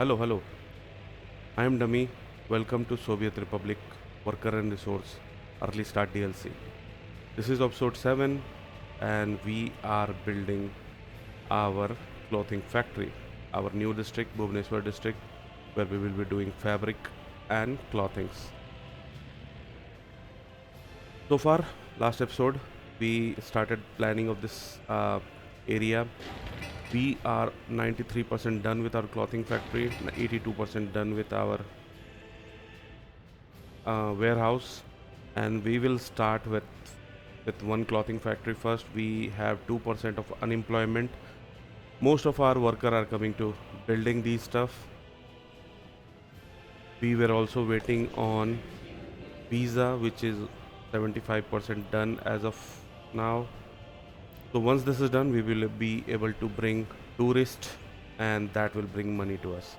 Hello, hello. I am Dummy. Welcome to Soviet Republic Worker and Resource Early Start DLC. This is episode 7 and we are building our clothing factory, our new district, Bhubaneshwar district, where we will be doing fabric and clothings. So far, last episode, we started planning of this area. We are 93% done with our clothing factory, 82% done with our warehouse, and we will start with one clothing factory first. We have 2% of unemployment. Most of our workers are coming to building these stuff. We were also waiting on visa, which is 75% done as of now. So once this is done, we will be able to bring tourists, and that will bring money to us.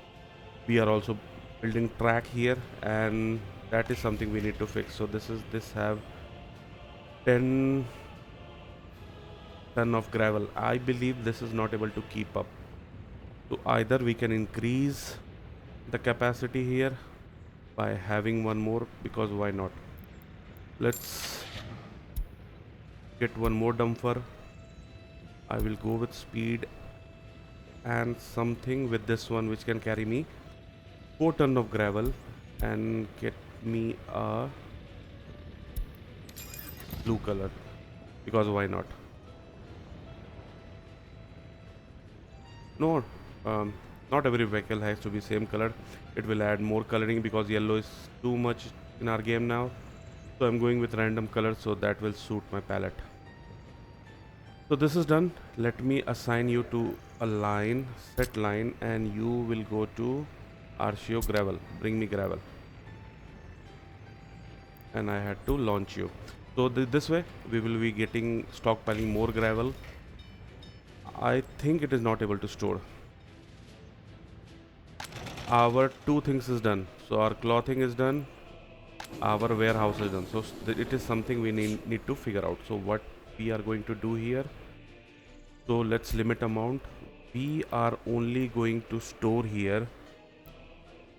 We are also building track here, and that is something we need to fix. So this have 10 ton of gravel. I believe this is not able to keep up. So either we can increase the capacity here by having one more, because why not? Let's get one more dumper. I will go with speed and something with this one which can carry me 4 ton of gravel and get me a blue color, because why not? No, um, not every vehicle has to be same color. It will add more coloring because yellow is too much in our game now. So I'm going with random colors, so that will suit my palette. So this is done. Let me assign you to a line, set line, and you will go to Archeo gravel. Bring me gravel. And I had to launch you. So this way we will be getting stockpiling more gravel. I think it is not able to store. Our two things is done. So our clothing is done, our warehouse is done. So it is something we need to figure out. So what we are going to do here, so let's limit amount. We are only going to store here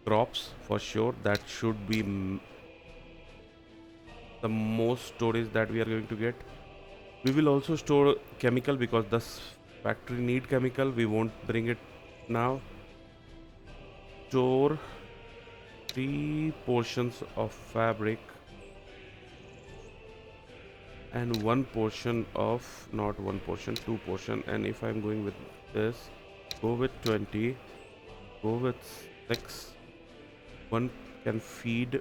crops for sure. That should be the most storage that we are going to get. We will also store chemical because this factory need chemical. We won't bring it now. Store 3 portions of fabric and 1 portion of, not 1 portion, 2 portion. And if I'm going with this, go with 20, go with 6. One can feed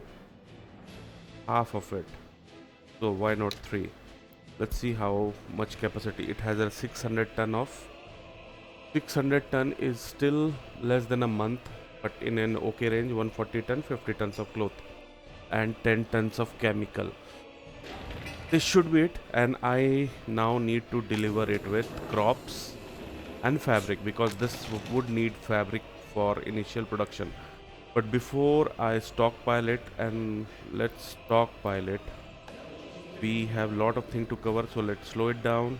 half of it, so why not 3? Let's see how much capacity it has. A 600 ton of 600 ton is still less than a month, but in an okay range. 140 ton, 50 tons of cloth and 10 tons of chemical. This should be it, and I now need to deliver it with crops and fabric, because this would need fabric for initial production. But before I stockpile it, and let's stockpile it, we have lot of thing to cover, so let's slow it down.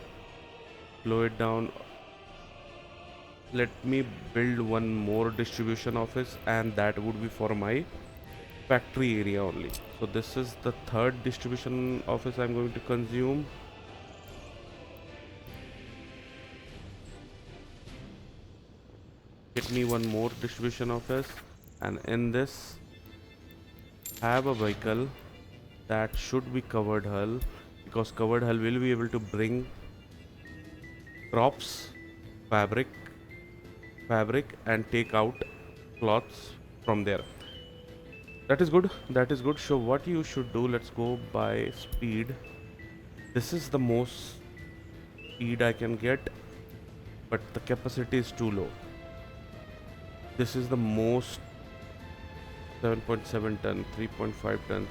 Let me build one more distribution office, and that would be for my factory area only. So this is the third distribution office I'm going to consume. Get me one more distribution office, and in this have a vehicle that should be covered hull, because covered hull will be able to bring crops, fabric and take out cloths from there. That is good, that is good. So what you should do, let's go by speed. This is the most speed I can get, but the capacity is too low. This is the most. 7.7 ton, 3.5 ton,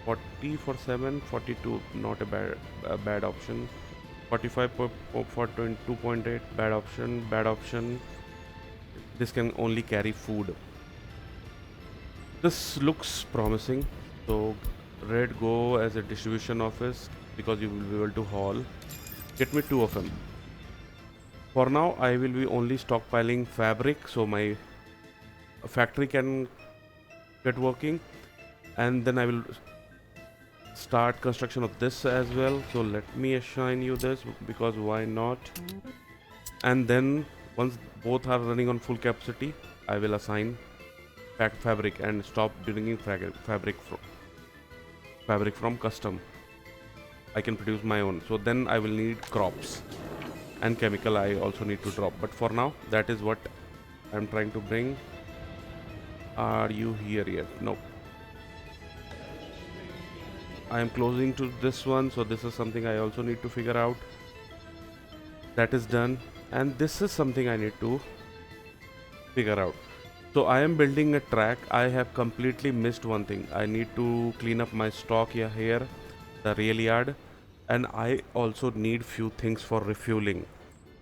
40 for 7, 42, not a bad option. 45 for 2.8, bad option. This can only carry food. This looks promising. So red, go as a distribution office, because you will be able to haul. Get me 2 of them. For now I will be only stockpiling fabric, so my factory can get working, and then I will start construction of this as well. So let me assign you this, because why not? And then once both are running on full capacity, I will assign fabric and stop bringing fabric from custom. I can produce my own. So then I will need crops, and chemical I also need to drop. But for now, that is what I'm trying to bring. Are you here yet? No. I am closing to this one, so this is something I also need to figure out. That is done, and this is something I need to figure out. So I am building a track. I have completely missed one thing. I need to clean up my stock here, the rail yard, and I also need few things for refueling.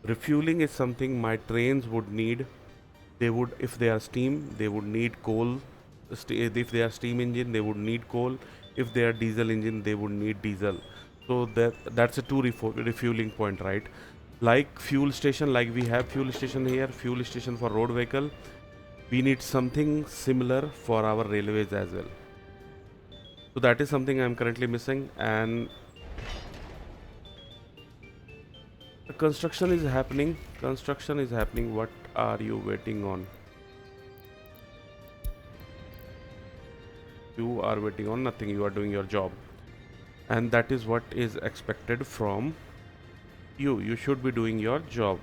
Refueling is something my trains would need. They would, if they are steam, they would need coal. If they are steam engine, they would need coal. If they are diesel engine, they would need diesel. So that's a two refueling point, right? Like fuel station, like we have fuel station here, fuel station for road vehicle. We need something similar for our railways as well. So that is something I'm currently missing, and the construction is happening. Construction is happening. What are you waiting on? You are waiting on nothing. You are doing your job, and that is what is expected from you. You should be doing your job.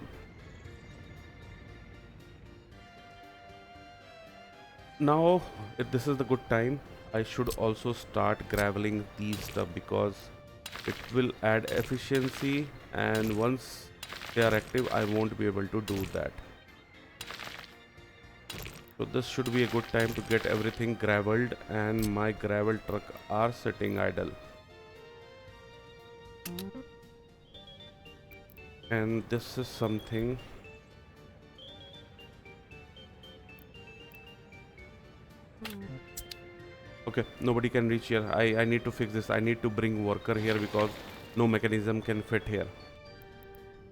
Now, if this is the good time, I should also start graveling these stuff, because it will add efficiency, and once they are active, I won't be able to do that. So this should be a good time to get everything graveled, and my gravel truck are sitting idle. And this is something. Okay, nobody can reach here. I need to fix this. I need to bring worker here, because no mechanism can fit here.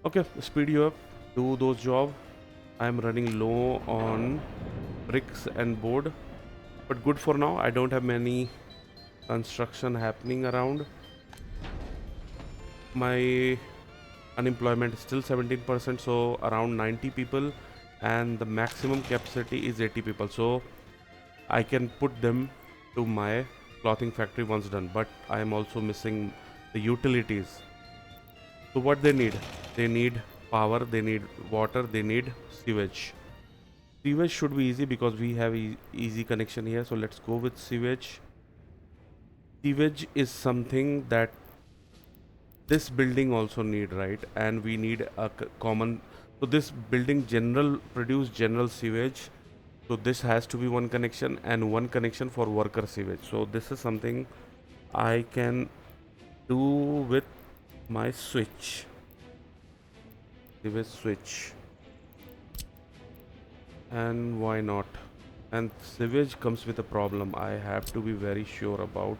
Okay, speed you up. Do those job. I'm running low on bricks and board, but good for now. I don't have many construction happening around. My unemployment is still 17%, so around 90 people, and the maximum capacity is 80 people. So I can put them to my clothing factory once done, but I am also missing the utilities. So what they need? They need power, they need water, they need sewage. Sewage should be easy because we have easy connection here. So let's go with sewage. Sewage is something that this building also need, right? And we need a common. So this building produce general sewage. So this has to be one connection, and one connection for worker sewage. So this is something I can do with my switch. Sewage switch. And why not? And sewage comes with a problem I have to be very sure about.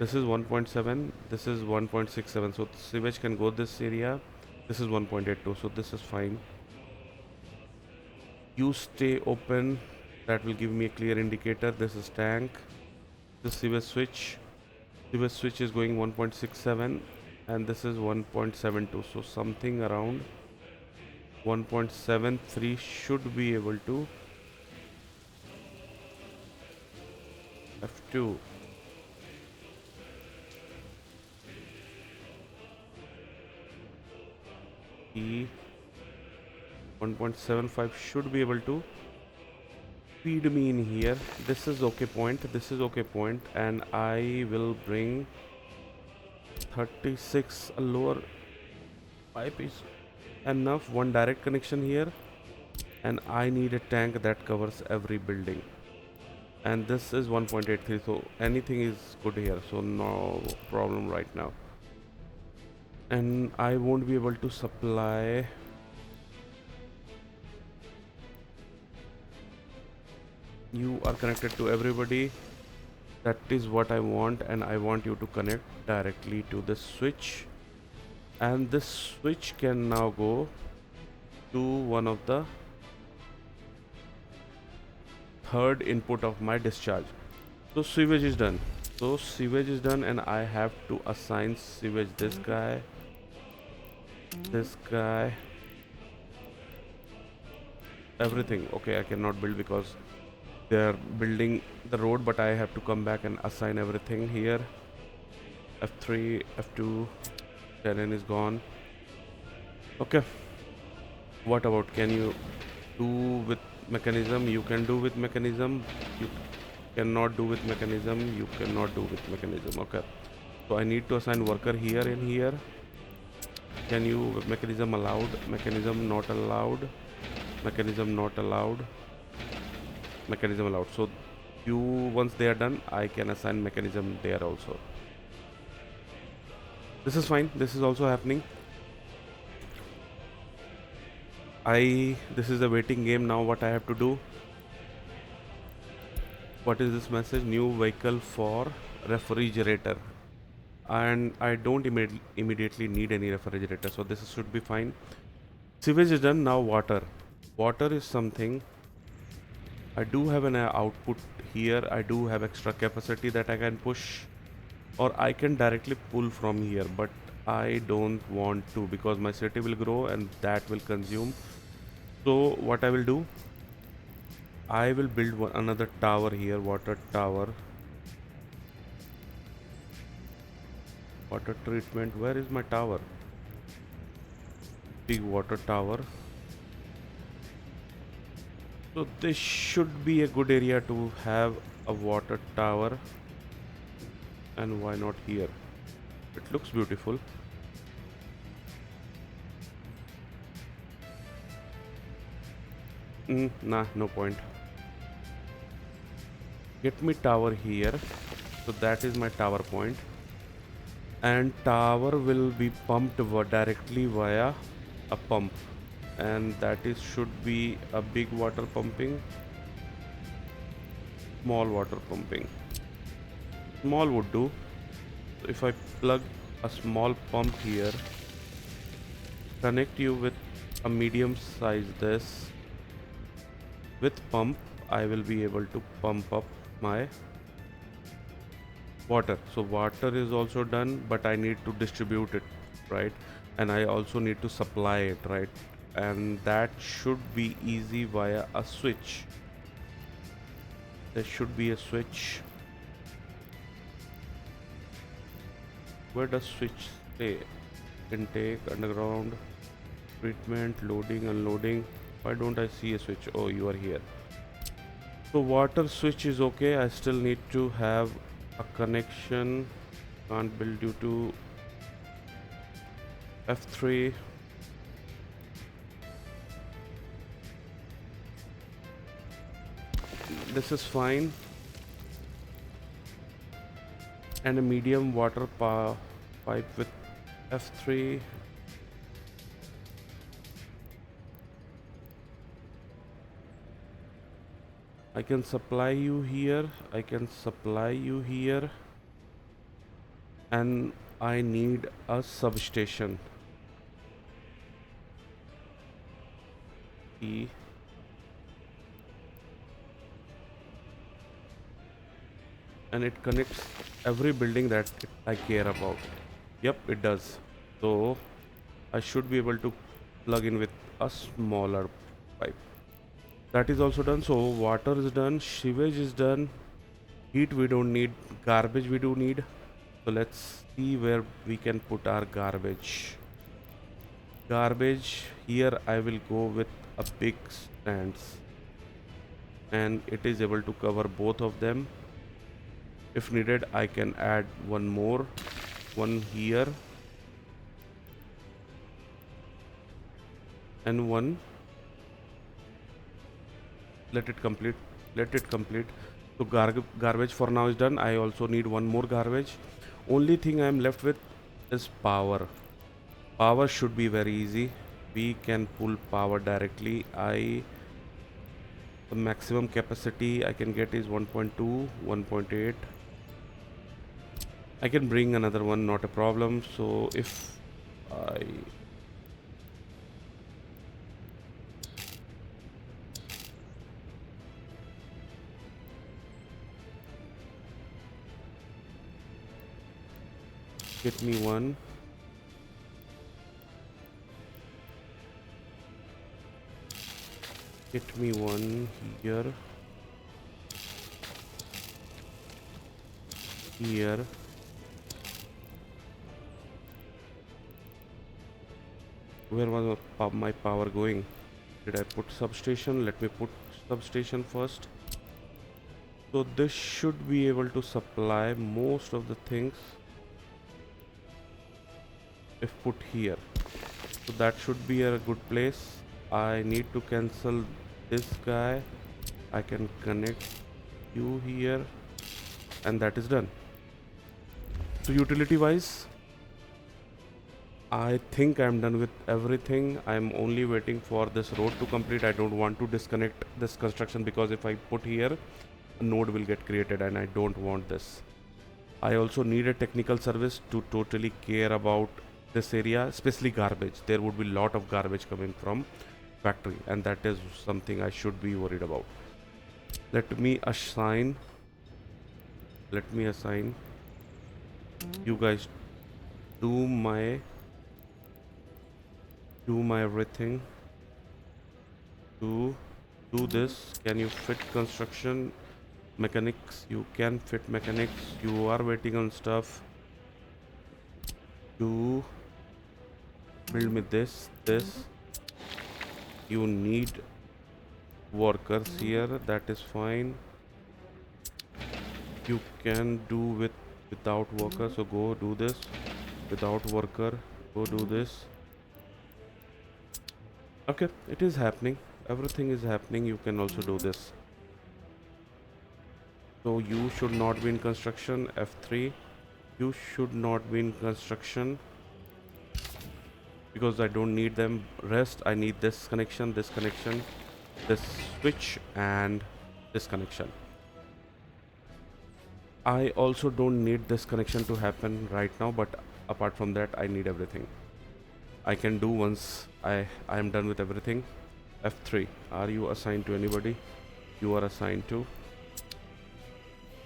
This is 1.7, this is 1.67, so sewage can go this area. This is 1.82, so this is fine. You stay open, that will give me a clear indicator. This is tank, this sewage switch. Sewage switch is going 1.67, and this is 1.72, so something around 1.73 should be able to. F2. E 1.75 should be able to feed me in here. This is okay point, this is okay point, and I will bring 36. A lower pipe is enough. One direct connection here, and I need a tank that covers every building, and this is 1.83, so anything is good here, so no problem right now. And I won't be able to supply. You are connected to everybody. That is what I want, and I want you to connect directly to this switch, and this switch can now go to one of the third input of my discharge. So sewage is done. So sewage is done, and I have to assign sewage this guy, everything. Okay, I cannot build because they are building the road, but I have to come back and assign everything here. F3, F2, terrain is gone. Okay, what about, can you do with mechanism? You can do with mechanism. You cannot do with mechanism. You cannot do with mechanism. Okay, so I need to assign worker here and here. Can you, mechanism allowed, mechanism not allowed, mechanism not allowed, mechanism allowed. So you, once they are done, I can assign mechanism there also. This is fine. This is also happening. This is a waiting game now. What I have to do? What is this message? New vehicle for refrigerator. And I don't immediately need any refrigerator, so this should be fine. Sewage is done. Now water. Water is something. I do have an output here. I do have extra capacity that I can push, or I can directly pull from here, but I don't want to because my city will grow and that will consume. So what I will do, I will build another tower here, water tower, water treatment. Where is my tower? Big water tower. So this should be a good area to have a water tower, and why not here? It looks beautiful. Nah, no point. Get me tower here. So that is my tower point, and tower will be pumped directly via a pump, and that is should be a big water pumping, small water pumping. Small would do. So if I plug a small pump here, connect you with a medium size this, with pump I will be able to pump up my water. So water is also done, but I need to distribute it, right? And I also need to supply it, right? And that should be easy via a switch. There should be a switch. Where does switch stay? Intake, underground, treatment, loading, unloading. Why don't I see a switch? Oh, you are here. So water switch is okay. I still need to have a connection. Can't build due to F3. This is fine. And a medium water pipe with F3. I can supply you here. I can supply you here. And I need a substation. E. And it connects every building that I care about. Yep, it does. So I should be able to plug in with a smaller pipe. That is also done. So water is done, sewage is done, heat we don't need, garbage we do need. So let's see where we can put our garbage. Garbage here I will go with a big stands, and it is able to cover both of them. If needed, I can add one more, one here and one. Let it complete. Let it complete. So garbage for now is done. I also need one more garbage. Only thing I am left with is power. Power should be very easy. We can pull power directly. The maximum capacity I can get is 1.2, 1.8. I can bring another one, not a problem. So if I Get me one. Get me one here. Here. Where was my power going? Did I put substation? Let me put substation first. So this should be able to supply most of the things if put here. So that should be a good place. I need to cancel this guy. I can connect you here, and that is done. So utility wise, I think I'm done with everything. I'm only waiting for this road to complete. I don't want to disconnect this construction because if I put here, a node will get created and I don't want this. I also need a technical service to totally care about this area, especially garbage. There would be a lot of garbage coming from factory, and that is something I should be worried about. Let me assign you guys. Do my everything to do this. Can you fit construction? Mechanics, you can fit mechanics. You are waiting on stuff to build me this. You need workers here, that is fine. You can do without worker, so go do this. Without worker, go do this. Okay, it is happening. Everything is happening. You can also do this. So you should not be in construction. F3. You should not be in construction because I don't need them. Rest, I need this connection, this switch, and this connection. I also don't need this connection to happen right now, but apart from that, I need everything. I can do once I am done with everything. F3. Are you assigned to anybody? You are assigned to.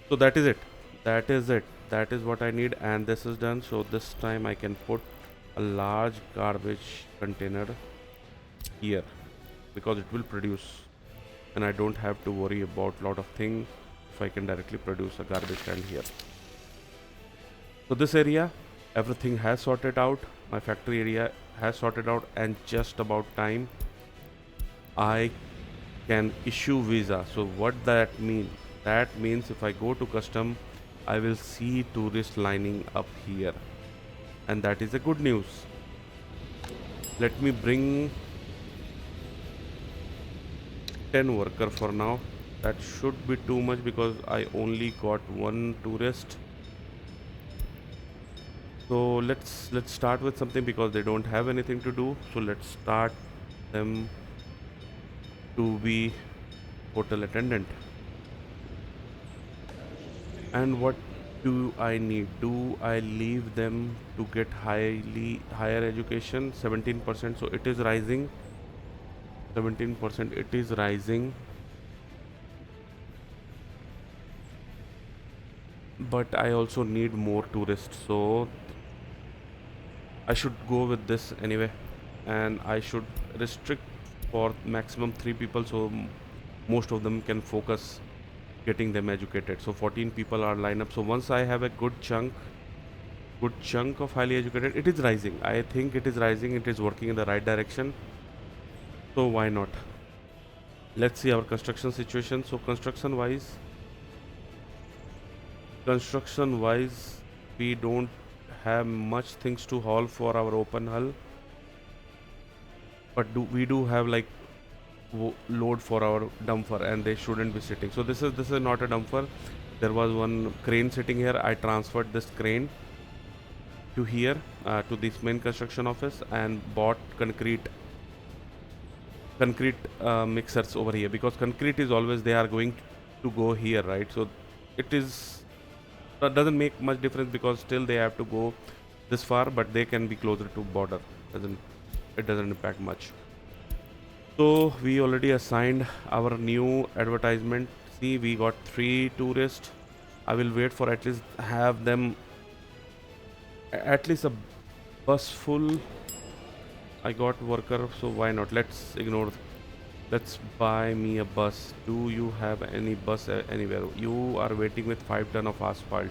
So that is it. That is what I need, and this is done. So this time I can put a large garbage container here because it will produce, and I don't have to worry about lot of things if I can directly produce a garbage can here. So this area, everything has sorted out. My factory area has sorted out, and just about time I can issue visa. So what that means? That means if I go to custom, I will see tourists lining up here, and that is a good news. Let me bring 10 worker for now. That should be too much because I only got one tourist. So let's start with something because they don't have anything to do. So let's start them to be hotel attendant. And what do I need? Do I leave them to get higher education? 17%. So it is rising. 17%. It is rising. But I also need more tourists. So I should go with this anyway. And I should restrict for maximum 3 people so most of them can focus getting them educated. So 14 people are lined up. So once I have a good chunk of highly educated, it is rising. I think it is rising. It is working in the right direction. So why not? Let's see our construction situation. So construction wise, we don't have much things to haul for our open hull, but we do have like load for our dumper, and they shouldn't be sitting. So this is not a dumper. There was one crane sitting here. I transferred this crane to here to this main construction office and bought concrete mixers over here because concrete is always they are going to go here, right? So that doesn't make much difference because still they have to go this far, but they can be closer to border. It doesn't impact much. So we already assigned our new advertisement. See, we got 3 tourists. I will wait for at least have them At least a bus full. I got worker, so why not? Let's ignore. Let's buy me a bus. Do you have any bus anywhere? You are waiting with 5 ton of asphalt.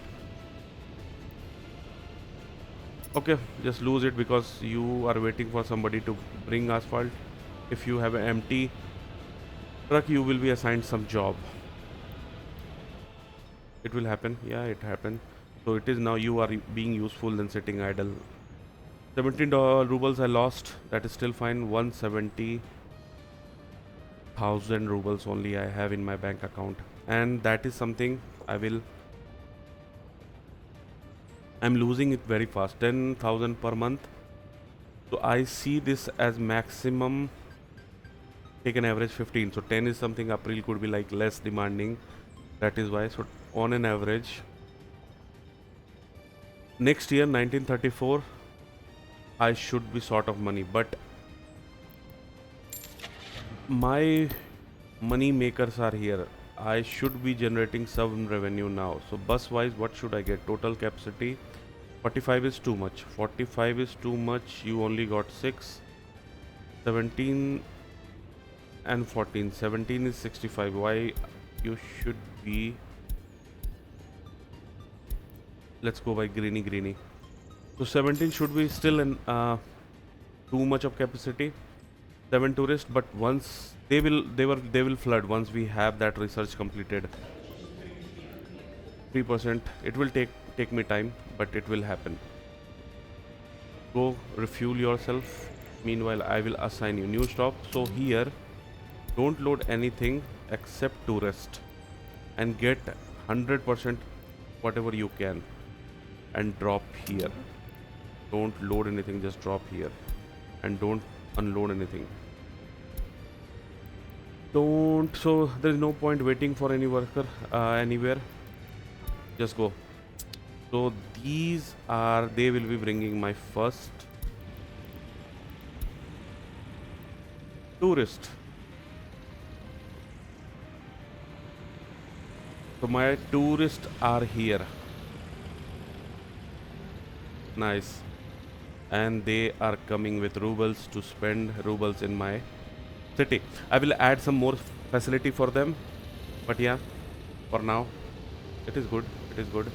Okay, just lose it because you are waiting for somebody to bring asphalt. If you have an empty truck, you will be assigned some job. It will happen. Yeah, it happened. So it is now you are being useful than sitting idle. 17 rubles I lost. That is still fine. 170,000 rubles only I have in my bank account, and that is something I will. I'm losing it very fast. 10,000 per month. So I see this as maximum. Take an average 15. So 10 is something April could be like less demanding. That is why. So on an average, next year 1934, I should be sort of money, but my money makers are here. I should be generating some revenue now. So bus wise, what should I get? Total capacity 45 is too much. 45 is too much. You only got 6. 17 and 14. 17 is 65. Why you should be. Let's go by greeny. So 17 should be still in too much of capacity. 7 tourists, but once they will flood once we have that research completed. 3%. It will take me time, but it will happen. Go refuel yourself. Meanwhile, I will assign you new stop. So here, don't load anything except tourist, and get 100% whatever you can, and drop here. Don't load anything, just drop here, and don't unload anything. Don't. So there is no point waiting for any worker anywhere. Just go. So these are, they will be bringing my first tourist. So my tourists are here. Nice. And they are coming with rubles to spend rubles in my city. I will add some more facility for them, but yeah, for now it is good. It is good.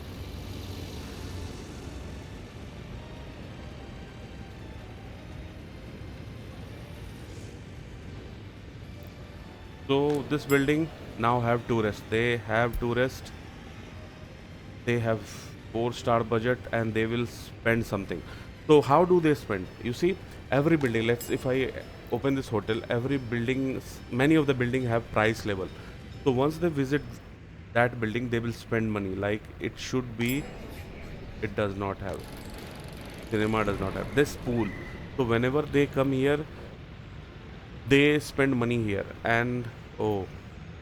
So this building now have tourists. They have tourists. They have 4-star budget, and they will spend something. So how do they spend? You see, every building. Let's, if I open this hotel, every building, many of the building have price level. So once they visit that building, they will spend money. Like it should be. It does not have. Cinema does not have this pool. So whenever they come here, they spend money here, and oh,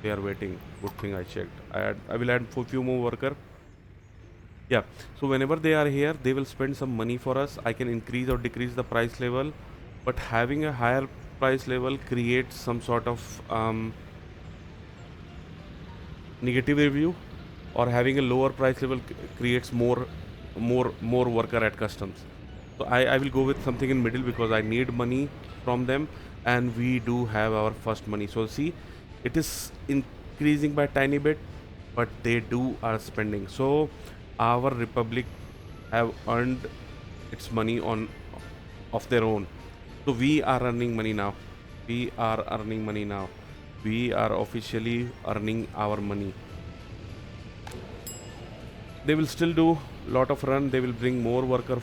they are waiting. Good thing I checked. I will add for few more worker. Yeah. So whenever they are here, they will spend some money for us. I can increase or decrease the price level, but having a higher price level creates some sort of negative review, or having a lower price level creates more worker at customs. So I will go with something in middle because I need money from them, and we do have our first money. So see, it is increasing by tiny bit, but they do are spending. So our republic have earned its money on of their own. So we are earning money now. We are earning money now. We are officially earning our money. They will still do lot of run. They will bring more worker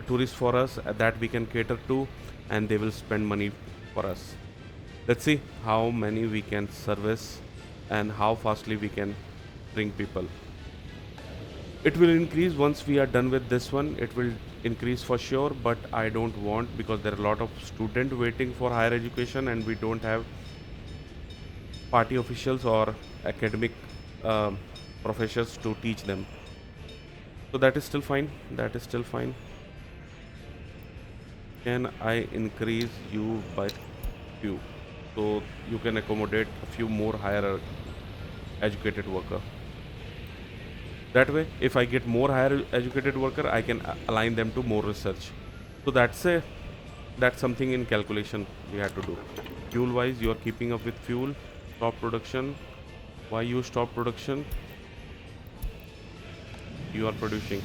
tourists for us that we can cater to, and they will spend money for us. Let's see how many we can service and how fastly we can bring people. It will increase once we are done with this one. It will increase for sure, but I don't want, because there are a lot of students waiting for higher education, and we don't have party officials or academic professors to teach them. So that is still fine. That is still fine. Can I increase you by few, so you can accommodate a few more higher educated worker? That way, if I get more higher educated worker, I can align them to more research. So that's something in calculation we had to do. Fuel wise, you are keeping up with fuel. Stop production. Why you stop production? You are producing.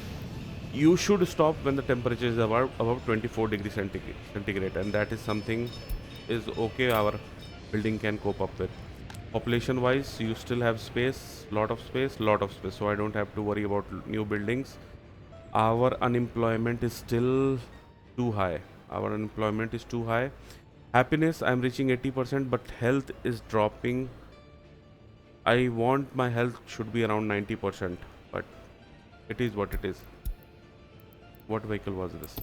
You should stop when the temperature is above 24 degrees centigrade, and that is something is okay. Our building can cope up with. Population wise, you still have space, lot of space, so I don't have to worry about new buildings. Our unemployment is still too high. Our unemployment is too high. Happiness, I'm reaching 80%, but health is dropping. I want my health should be around 90%, but it is what it is. What vehicle was this?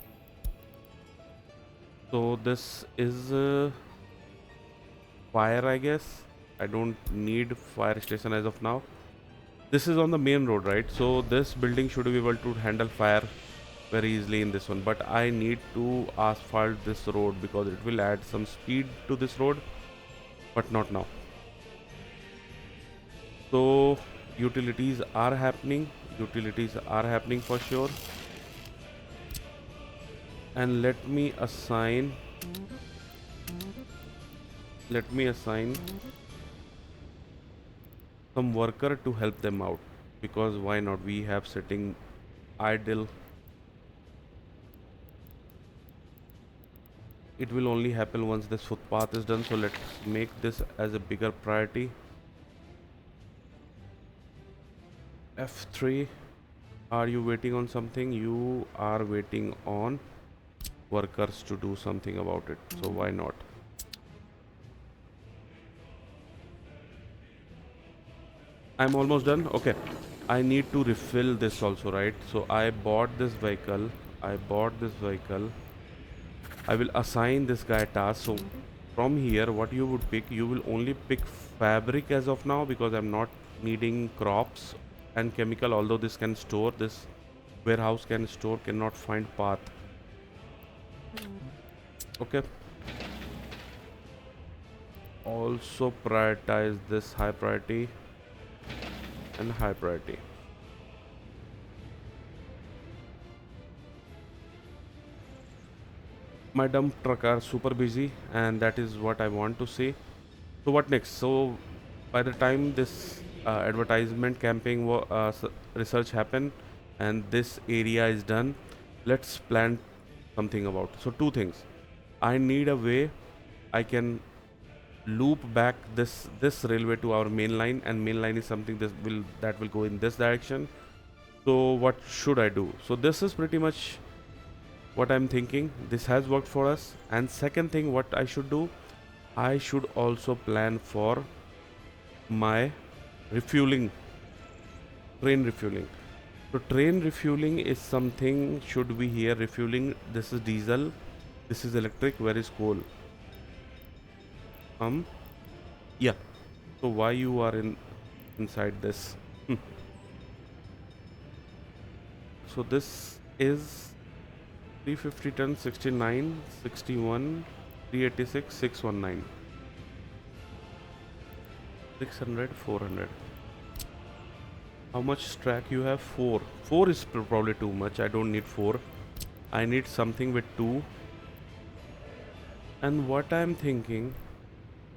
So this is fire, I guess. I don't need fire station as of now. This is on the main road, right? So this building should be able to handle fire very easily in this one, but I need to asphalt this road because it will add some speed to this road, but not now. So utilities are happening for sure. And let me assign some worker to help them out, because why not? We have sitting idle. It will only happen once this footpath is done, so let's make this as a bigger priority. F3. Are you waiting on something? You are waiting on workers to do something about it, so why not? I'm almost done. Okay, I need to refill this also, right? So I bought this vehicle. I will assign this guy task. So from here, what you would pick, you will only pick fabric as of now, because I'm not needing crops and chemical, although this can store, this warehouse can store, cannot find path. Okay. Also prioritize this high priority and high priority. My dump truck are super busy, and that is what I want to see. So what next? So by the time this advertisement campaign research happen and this area is done, let's plan something about. So two things. I need a way I can loop back this railway to our main line, and main line is something that will go in this direction. So what should I do? So this is pretty much what I'm thinking. This has worked for us. And second thing, what I should do, I should also plan for my refueling, train refueling. So train refueling is something should be here. Refueling, this is diesel, this is electric, where is coal? Yeah. So why you are inside this? So this is 350 ton, 69, 61, 386, 619, 600, 400. How much track you have? 4. 4 is probably too much. I don't need 4. I need something with 2. And what I'm thinking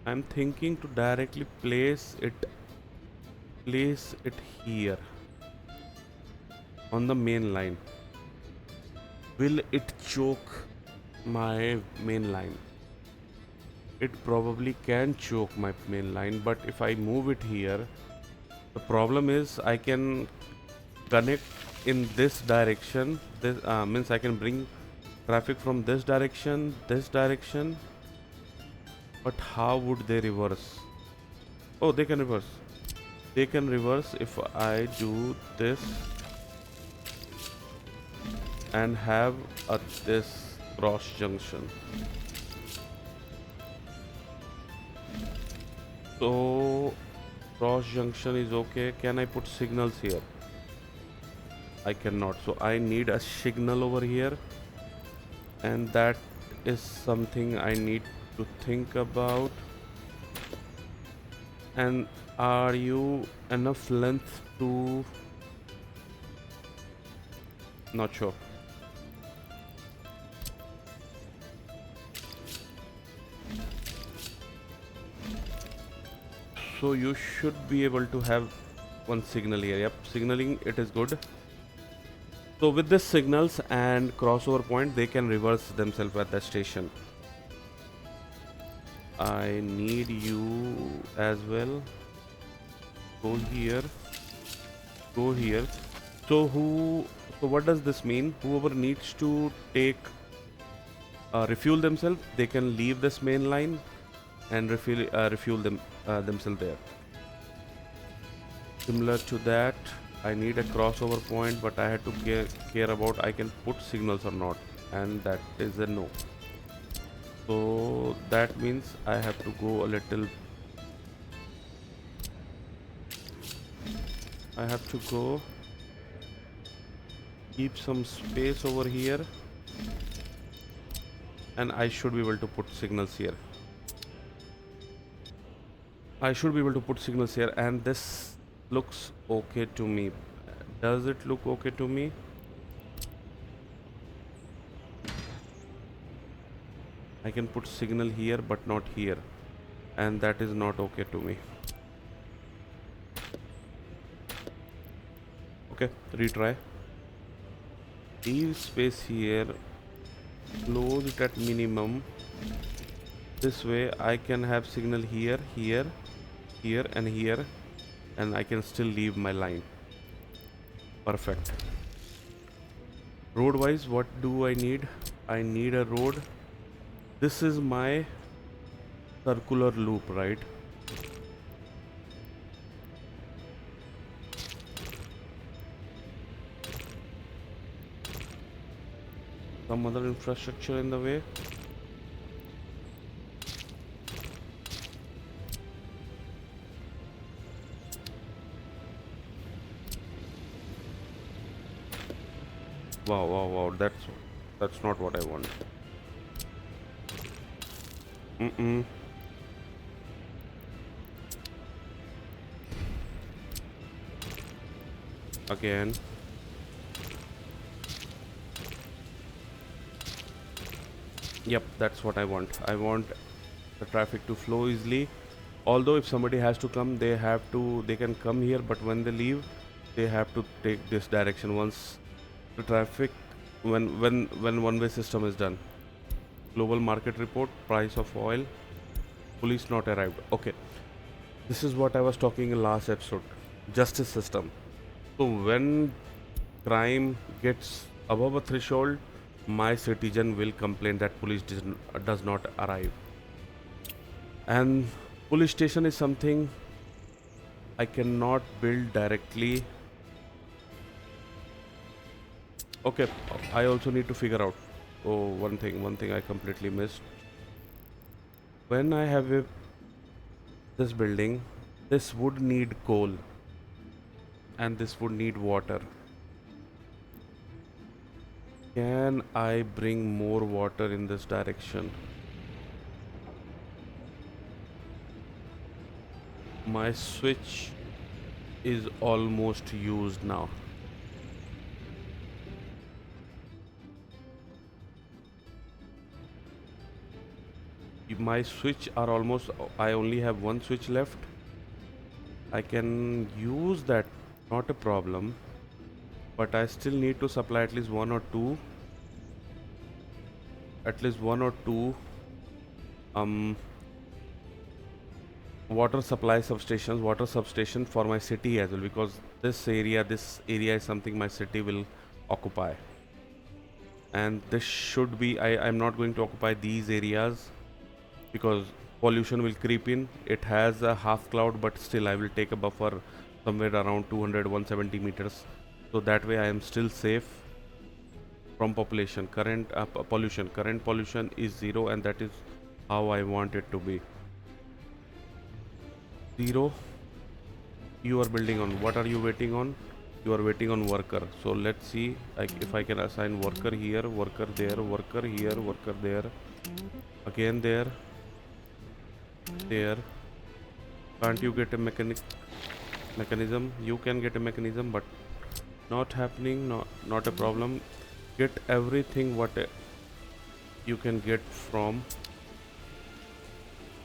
to directly place it here on the main line. Will it choke my main line? It probably can choke my main line, but if I move it here, the problem is I can connect in this direction. This means I can bring traffic from this direction, but how would they reverse? Oh, they can reverse. They can reverse if I do this and have this cross junction. So cross junction is okay. Can I put signals here? I cannot. So I need a signal over here, and that is something I need to think about. And are you enough length to Not sure. So you should be able to have one signal here. Yep, signaling it is good. So with this signals and crossover point, they can reverse themselves at the station. I need you as well. Go here. Go here. So who? So what does this mean? Whoever needs to take refuel themselves, they can leave this main line and refuel themselves there. Similar to that, I need a crossover point, but I had to care about I can put signals or not, and that is a no. So that means I have to go a little. I have to go keep some space over here, and I should be able to put signals here. I should be able to put signals here, and this looks okay to me. Does it look okay to me? I can put signal here but not here, and that is not okay to me. Okay, retry. Leave space here, close it at minimum. This way I can have signal here, here, here and here, and I can still leave my line. Perfect. Road wise, what do I need? I need a road. This is my circular loop, right? Some other infrastructure in the way. Wow, wow, wow, that's not what I want. Mm-mm. Again. Yep, that's what I want. I want the traffic to flow easily. Although if somebody has to come, they can come here, but when they leave, they have to take this direction once the traffic, when one-way system is done. Global market report, price of oil, police not arrived. Okay, this is what I was talking in last episode. Justice system. So when crime gets above a threshold, my citizen will complain that police does not arrive. And police station is something I cannot build directly. Okay, I also need to figure out. Oh, one thing I completely missed. When I have this building, this would need coal, and this would need water. Can I bring more water in this direction? My switch is almost used now. My switch are almost, I only have one switch left. I can use that, not a problem, but I still need to supply at least one or two water supply substations, water substation for my city as well, because this area is something my city will occupy. And this should be, I'm not going to occupy these areas because pollution will creep in. It has a half cloud, but still I will take a buffer somewhere around 200 170 meters, so that way I am still safe from pollution. Current pollution is zero, and that is how I want it to be. Zero. You are building on, what are you waiting on? You are waiting on worker. So let's see, like, if I can assign worker here, worker there, worker here, worker there, again there. Can't you get a mechanism? You can get a mechanism, but Not happening, not a problem. Get everything what you can get from.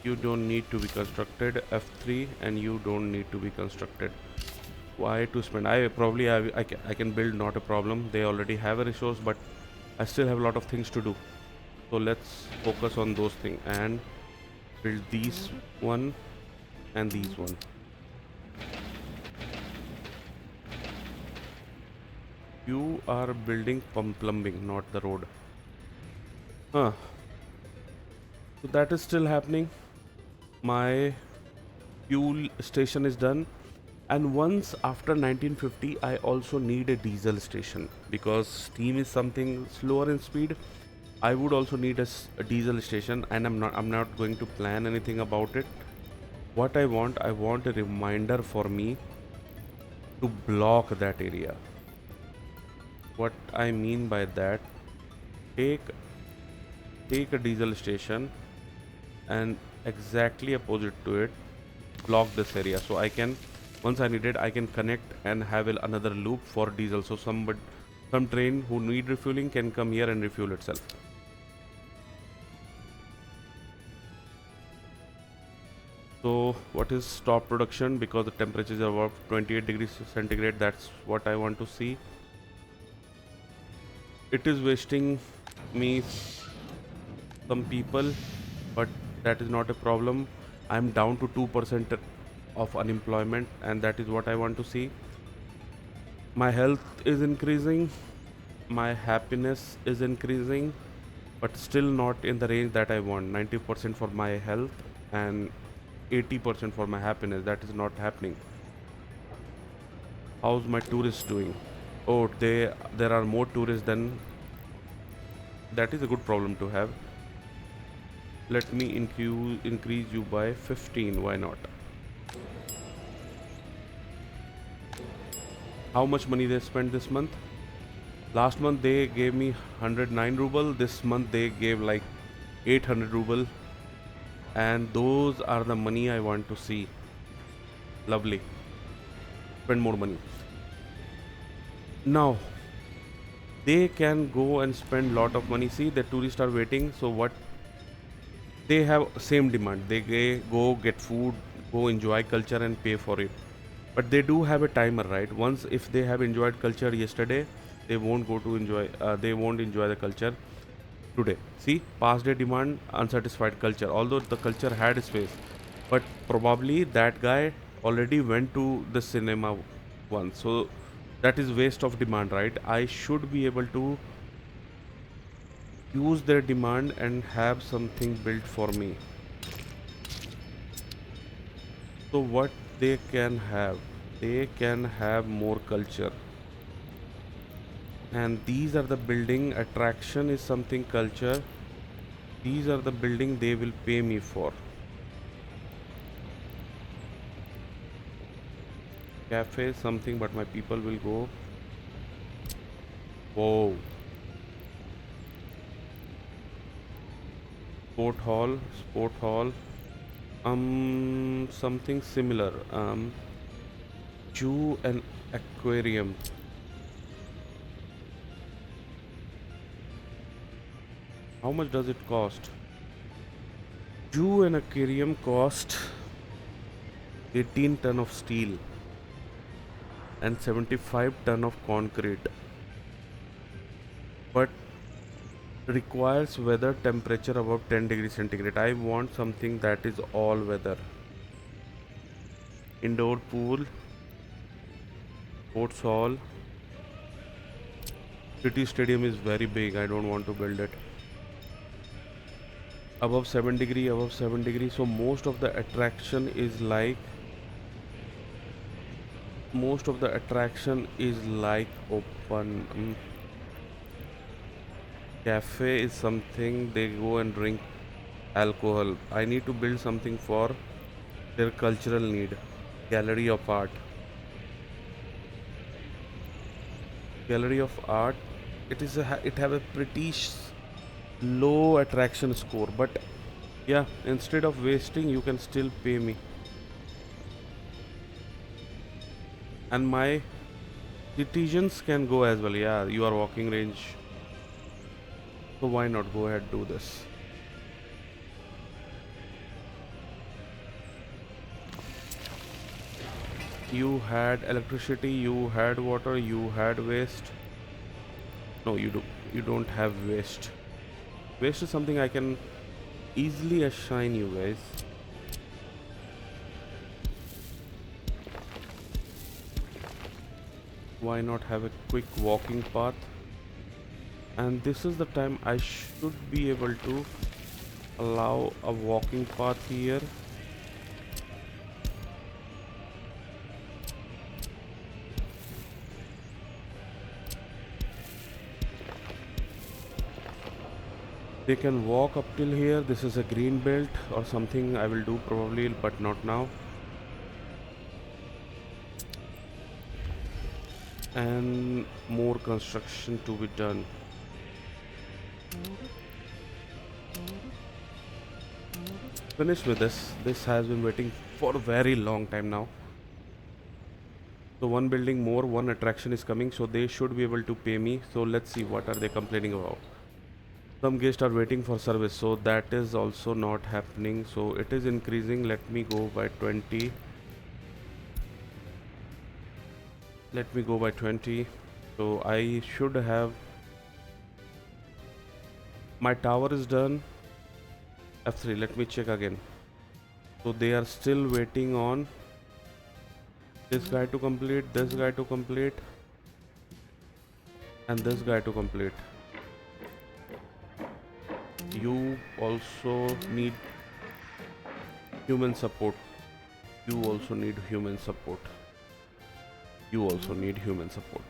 You don't need to be constructed. F3, and you don't need to be constructed. Why to spend? I probably I can build, not a problem. They already have a resource, but I still have a lot of things to do. So let's focus on those things and build these one and these one. You are building plumbing, not the road. Huh. So that is still happening. My fuel station is done. And once after 1950, I also need a diesel station because steam is something slower in speed. I would also need a diesel station, and I'm not going to plan anything about it. What I want a reminder for me to block that area. What I mean by that, take take a diesel station and exactly opposite to it, block this area so I can, once I need it, I can connect and have another loop for diesel, so some train who need refueling can come here and refuel itself. So what is stop production, because the temperature is above 28 degrees centigrade? That's what I want to see. It is wasting me some people, but that is not a problem. I'm down to 2% of unemployment, and that is what I want to see. My health is increasing, my happiness is increasing, but still not in the range that I want. 90% for my health and 80% for my happiness. That is not happening. How's my tourists doing? Oh, there are more tourists than, that is a good problem to have. Let me increase you by 15. Why not? How much money they spent this month? Last month they gave me 109 ruble. This month they gave like 800 ruble. And those are the money I want to see. Lovely. Spend more money. Now, they can go and spend lot of money. See, the tourists are waiting. So what? They have same demand. They go get food, go enjoy culture and pay for it. But they do have a timer, right? Once if they have enjoyed culture yesterday, they won't go to enjoy. They won't enjoy the culture today. See, past day demand, unsatisfied culture. Although the culture had space, but probably that guy already went to the cinema once. So that is waste of demand, right? I should be able to use their demand and have something built for me. So what they can have more culture, and these are the building. Attraction is something culture. These are the building they will pay me for. Cafe is something, but my people will go. Whoa. Sport hall, something similar. Zoo and aquarium. How much does it cost? Zoo and aquarium cost 18 ton of steel and 75 ton of concrete, but requires weather temperature above 10 degrees centigrade. I want something that is all weather. Indoor pool, sports hall. City stadium is very big. I don't want to build it. Above 7 degree. So most of the attraction is like open. Cafe is something they go and drink alcohol. I need to build something for their cultural need. Gallery of art. Gallery of art. It have a pretty low attraction score, but yeah, instead of wasting, you can still pay me. And my Citizens can go as well. Yeah, you are walking range. So why not go ahead do this? You had electricity, you had water, you had waste. No, you don't have waste. Waste is something I can easily assign you guys. Why not have a quick walking path? And this is the time I should be able to allow a walking path here. They can walk up till here. This is a green belt or something I will do probably, but not now. And more construction to be done. Finish with this. This has been waiting for a very long time now. So one building more, one attraction is coming, so they should be able to pay me. So let's see what are they complaining about. Some guests are waiting for service, so that is also not happening. So it is increasing. Let me go by 20. Let me go by 20. So I should have my tower is done. F3. Let me check again. So they are still waiting on this guy to complete, this guy to complete, and this guy to complete. You also need human support. You also need human support. You also need human support.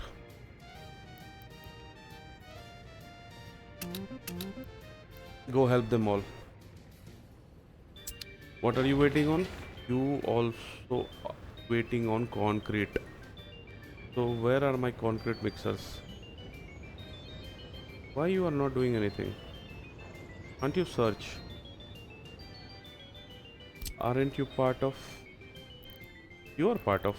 Go help them all. What are you waiting on? You also waiting on concrete. So where are my concrete mixers? Why you are not doing anything? Can't you search? Aren't you part of? You are part of.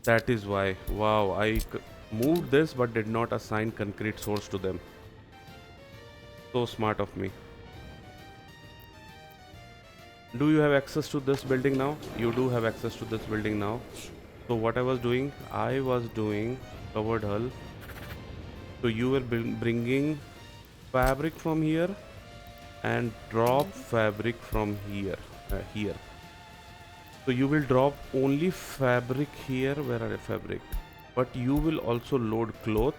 That is why. Wow, moved this but did not assign concrete source to them. So smart of me. Do you have access to this building now? You do have access to this building now. So what I was doing covered hull. So you were bringing fabric from here and drop fabric from here. Here. So you will drop only fabric here. Where are the fabric? But you will also load cloth,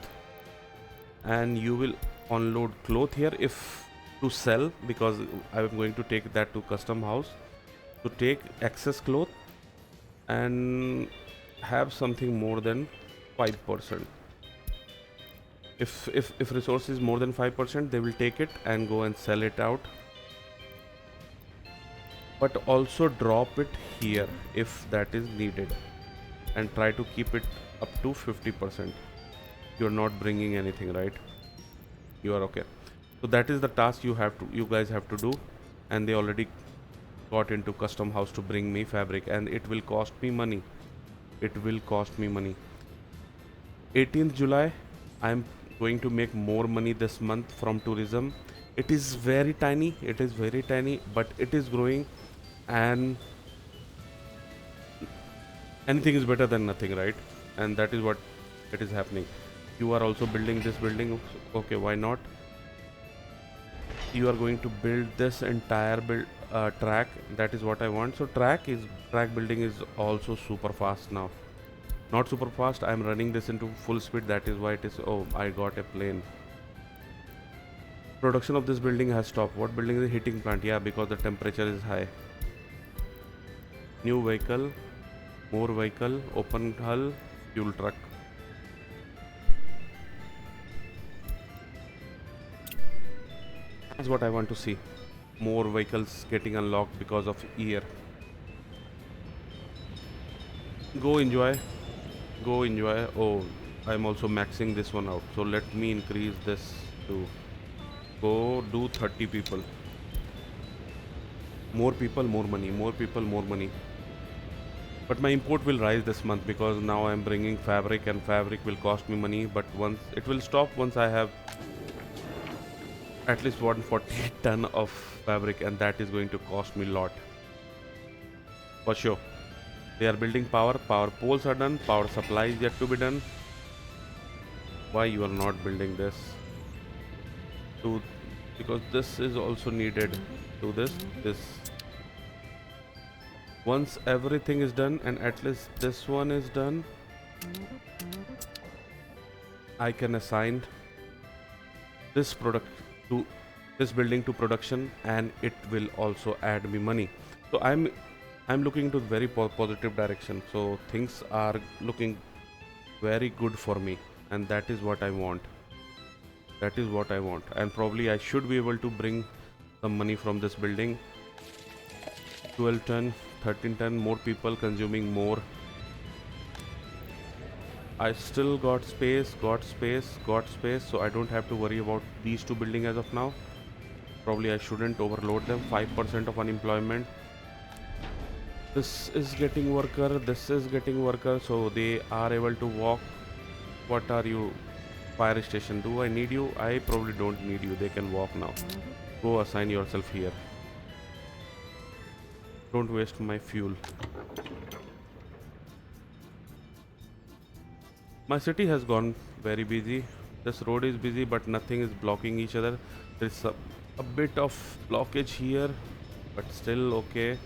and you will unload cloth here if to sell, because I am going to take that to custom house to take excess cloth and have something more than 5%. If resource is more than 5%, they will take it and go and sell it out. But also drop it here if that is needed, and try to keep it up to 50%. You're not bringing anything, right? You are okay. So that is the task you guys have to do, and they already got into custom house to bring me fabric, and it will cost me money. It will cost me money. 18th July, I'm going to make more money this month from tourism. It is very tiny. It is very tiny, but it is growing, and anything is better than nothing, right? And that is what it is happening. You are also building this building. Okay, why not? You are going to build this entire track. That is what I want. So track building is also super fast now. Not super fast. I'm running this into full speed. That is why it is. Oh, I got a plane. Production of this building has stopped. What building is a heating plant? Yeah, because the temperature is high. New vehicle, more vehicle, open hull, fuel truck. That's what I want to see. More vehicles getting unlocked because of year. Go enjoy. Go enjoy. Oh, I'm also maxing this one out. So let me increase this to go do 30 people. More people, more money. More people, more money. But my import will rise this month because now I'm bringing fabric, and fabric will cost me money, but once it will stop once I have at least 140 ton of fabric, and that is going to cost me a lot for sure. They are building power poles are done, power supply is yet to be done. Why you are not building this? To Because this is also needed. To this once everything is done, and at least this one is done, I can assign this product to this building to production, and it will also add me money. So I'm looking to very positive direction, so things are looking very good for me, and that is what I want. That is what I want, and probably I should be able to bring some money from this building. 12 ton, 13 ton, more people consuming more. I still got space, so I don't have to worry about these two buildings as of now. Probably I shouldn't overload them. 5% of unemployment. This is getting worker, so they are able to walk. What are you? Fire station. Do I need you? I probably don't need you. They can walk now. Go assign yourself here. Don't waste my fuel. My city has gone very busy. This road is busy, but nothing is blocking each other. There's a bit of blockage here, but still okay.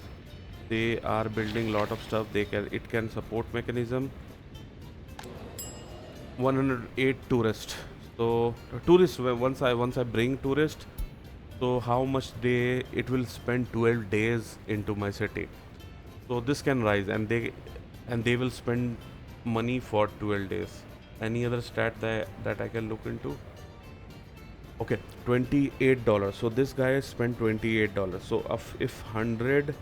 They are building lot of stuff. It can support mechanism. 108 tourists. So tourists, once I bring tourists, so how much it will spend 12 days into my city. So this can rise, and they will spend money for 12 days. Any other stat that I can look into? Okay, $28. So this guy spent $28. So if 100,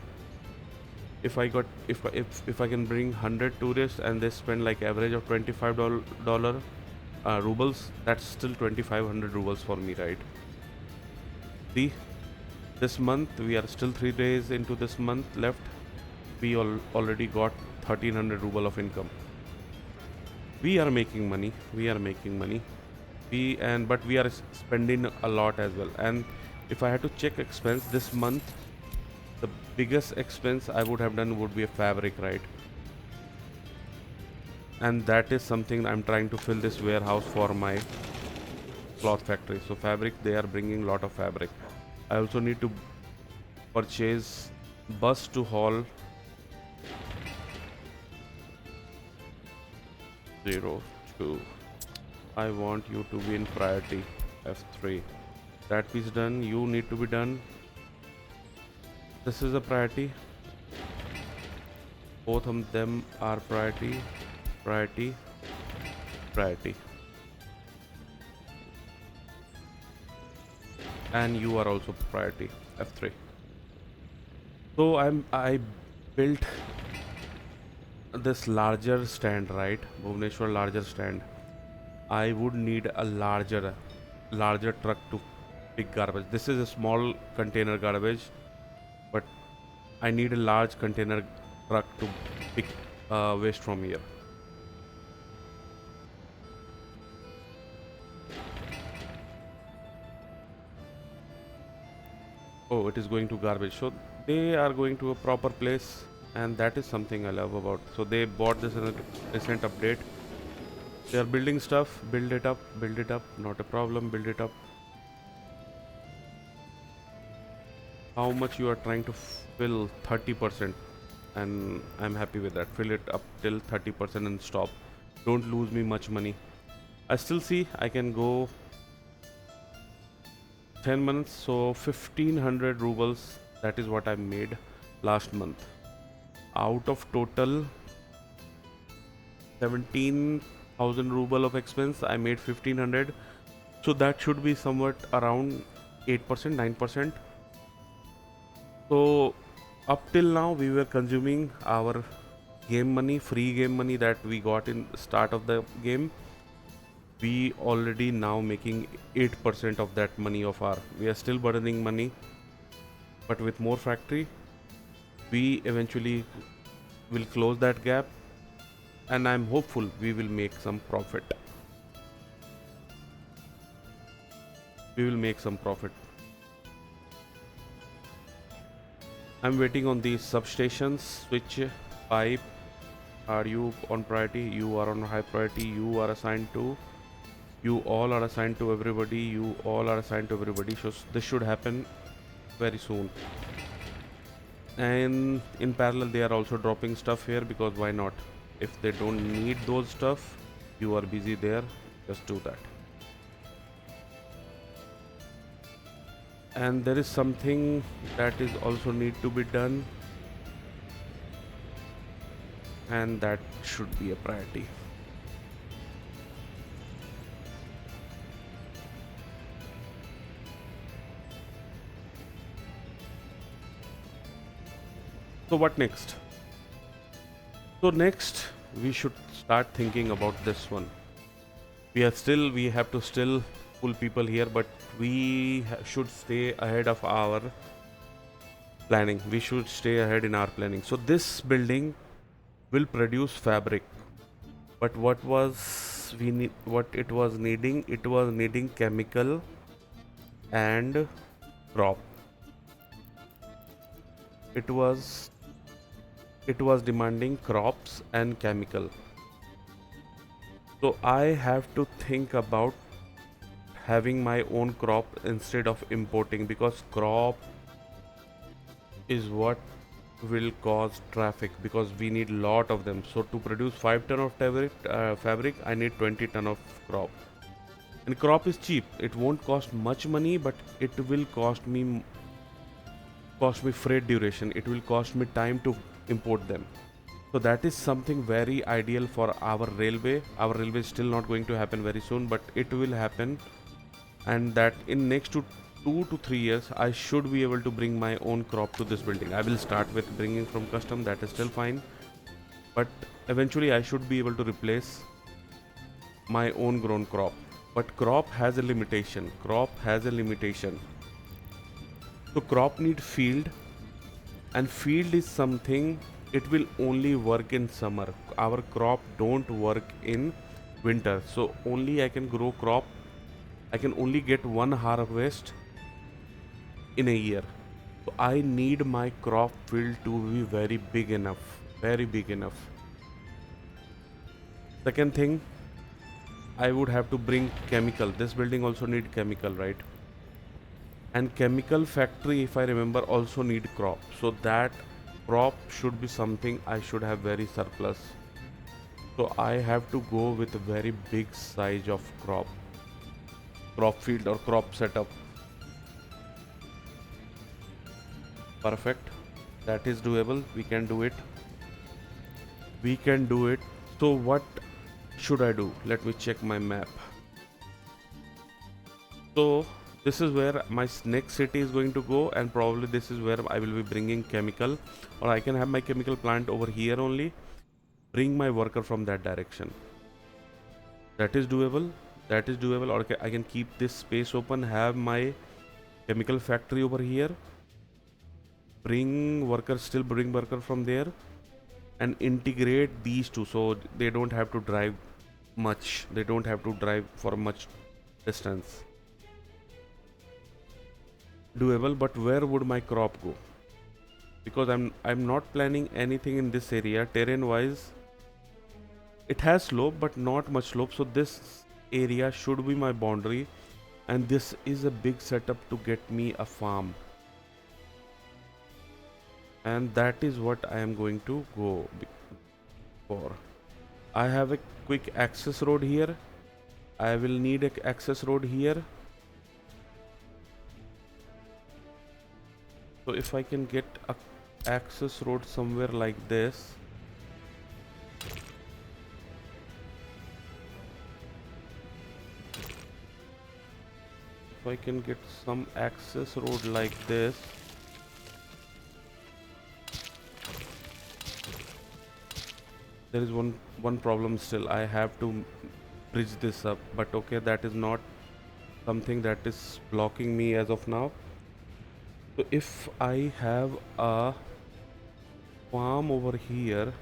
if I can bring 100 tourists and they spend like average of $25 rubles, that's still 2500 rubles for me, right? See, this month we are still 3 days into this month left. We already got 1300 ruble of income. We are making money. But we are spending a lot as well. And if I had to check expense this month, the biggest expense I would have done would be a fabric, right? And that is something I'm trying to fill this warehouse for my cloth factory. So fabric, they are bringing a lot of fabric. I also need to purchase bus to haul 02. I want you to be in priority. F3. That piece done. You need to be done. This is a priority. Both of them are priority. And you are also priority. F3. So I built this larger stand, right? Bhubaneshwar larger stand. I would need a larger truck to pick garbage. This is a small container garbage, but I need a large container truck to pick waste from here. Oh, it is going to garbage. So they are going to a proper place, and that is something I love about. So they bought this in a recent update. They are building stuff. Build it up. Not a problem. Build it up. How much you are trying to fill? 30%, and I'm happy with that. Fill it up till 30% and stop. Don't lose me much money. I still see I can go 10 months, so 1500 rubles. That is what I made last month. Out of total 17,000 ruble of expense, I made 1500. So that should be somewhat around 8%, 9%. So up till now we were consuming our game money, free game money that we got in start of the game. We already now making 8% of that money of our. We are still burning money, but with more factory, we eventually We'll close that gap, and I'm hopeful we will make some profit. We will make some profit. I'm waiting on these substations, switch, pipe. Are you on priority? You are on high priority. You are assigned to. You all are assigned to everybody. You all are assigned to everybody. So this should happen very soon. And in parallel, they are also dropping stuff here, because why not? If they don't need those stuff, you are busy there, just do that. And there is something that is also need to be done, and that should be a priority. So what next? So next we should start thinking about this one. We have to still pull people here, but we should stay ahead of our planning. We should stay ahead in our planning. So this building will produce fabric, but what it was needing? It was needing chemical and crop. It was demanding crops and chemical. So I have to think about having my own crop instead of importing, because crop is what will cause traffic, because we need lot of them. So to produce 5 ton of fabric, I need 20 ton of crop. And crop is cheap. It won't cost much money, but it will cost me freight duration. It will cost me time to import them. So that is something very ideal for our railway. Our railway is still not going to happen very soon, but it will happen. And that in next 2 to 3 years, I should be able to bring my own crop to this building. I will start with bringing from custom, that is still fine. But eventually I should be able to replace my own grown crop. But crop has a limitation. So crop need field, and field is something, it will only work in summer. Our crop don't work in winter. So only I can grow crop. I can only get one harvest in a year. So I need my crop field to be very big enough. Very big enough. Second thing, I would have to bring chemical. This building also need chemical, right? And chemical factory, if I remember, also need crop. So that crop should be something I should have very surplus. So I have to go with a very big size of crop field or crop setup. Perfect. That is doable. We can do it. So what should I do? Let me check my map. So this is where my next city is going to go, and probably this is where I will be bringing chemical, or I can have my chemical plant over here only, bring my worker from that direction. That is doable. Or I can keep this space open, have my chemical factory over here, bring worker from there, and integrate these two, so they don't have to drive much. They don't have to drive for much distance. Doable, but where would my crop go? Because I'm not planning anything in this area. Terrain wise, it has slope, but not much slope. So this area should be my boundary, and this is a big setup to get me a farm. And that is what I am going to go for. I have a quick access road here. I will need an access road here. So if I can get a access road somewhere like this, if I can get some access road like this, there is one problem still. I have to bridge this up, but okay, that is not something that is blocking me as of now. So if I have a farm over here,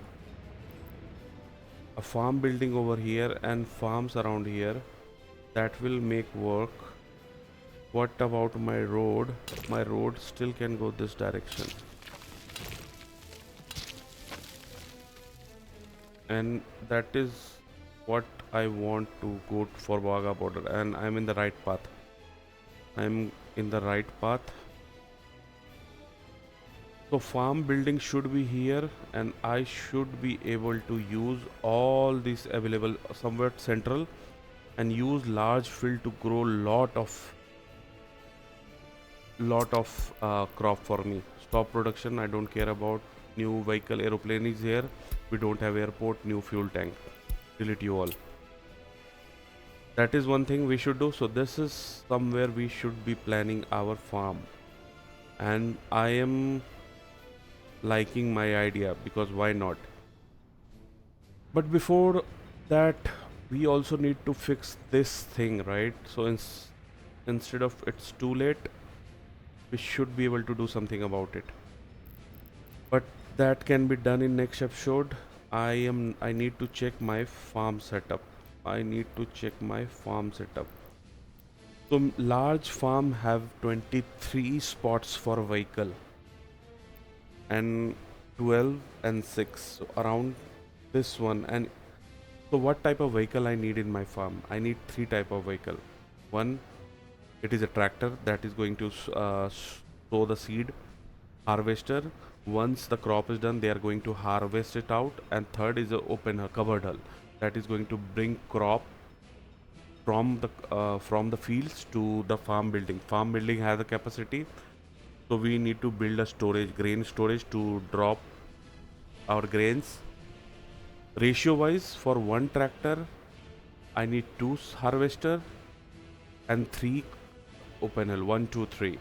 a farm building over here, and farms around here. That will make work. What about my road? My road still can go this direction. And that is what I want to go for Wagah border, and I'm in the right path. I'm in the right path. So farm building should be here, and I should be able to use all these available somewhat central and use large field to grow lot of crop for me. Stop production, I don't care about. New vehicle aeroplane is here. We don't have airport. New fuel tank. Delete you all. That is one thing we should do. So this is somewhere we should be planning our farm, and I am liking my idea because why not? But before that, we also need to fix this thing, right? So instead of it's too late, we should be able to do something about it. But that can be done in next episode. I need to check my farm setup. I need to check my farm setup. So large farm have 23 spots for vehicle and 12 and 6, so around this one. And so what type of vehicle I need in my farm? I need three type of vehicle. One, it is a tractor that is going to sow the seed. Harvester, once the crop is done, they are going to harvest it out. And third is a open covered hull that is going to bring crop from the fields to the farm building. Farm building has a capacity, so we need to build a storage, grain storage, to drop our grains. Ratio wise, for one tractor I need two harvester and three open hull, 1 2 3.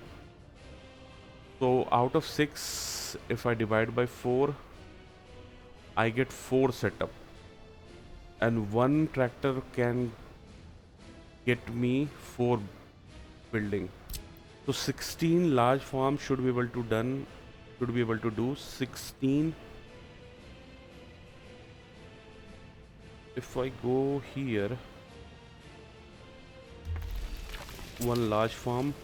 So out of 6, if I divide by 4, I get 4 setup, and one tractor can get me 4 building. So 16 large farms should be able to do 16. If I go here, one large farm,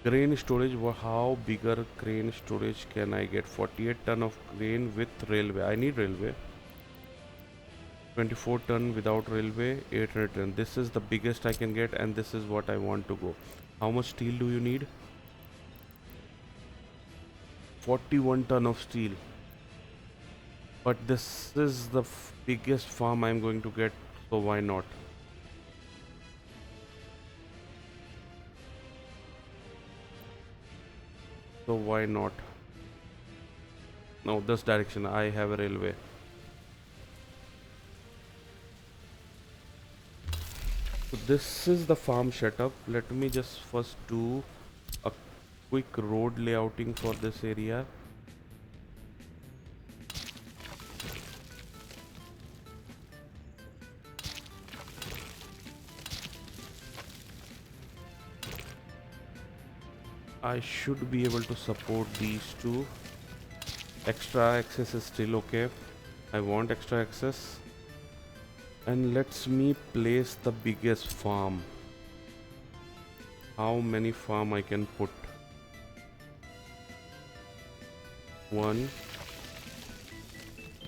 grain storage. How bigger grain storage can I get? 48 ton of grain with railway. I need railway. 24 ton without railway. 800 ton. This is the biggest I can get, and this is what I want to go. How much steel do you need? 41 ton of steel. But this is the biggest farm I'm going to get, so why not? So why not? No, this direction I have a railway. So this is the farm setup. Let me just first do a quick road layouting for this area. I should be able to support these two. Extra access is still okay. I want extra access. And let's me place the biggest farm. How many farm I can put? 1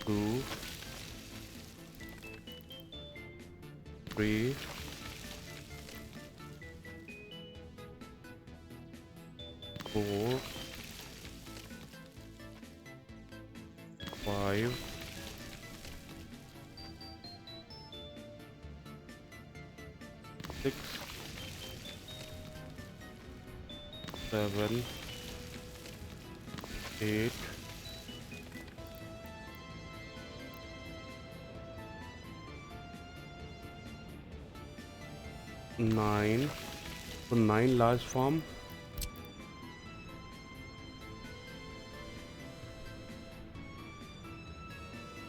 2 3 4 5 6 7 8 9. So 9 large farm.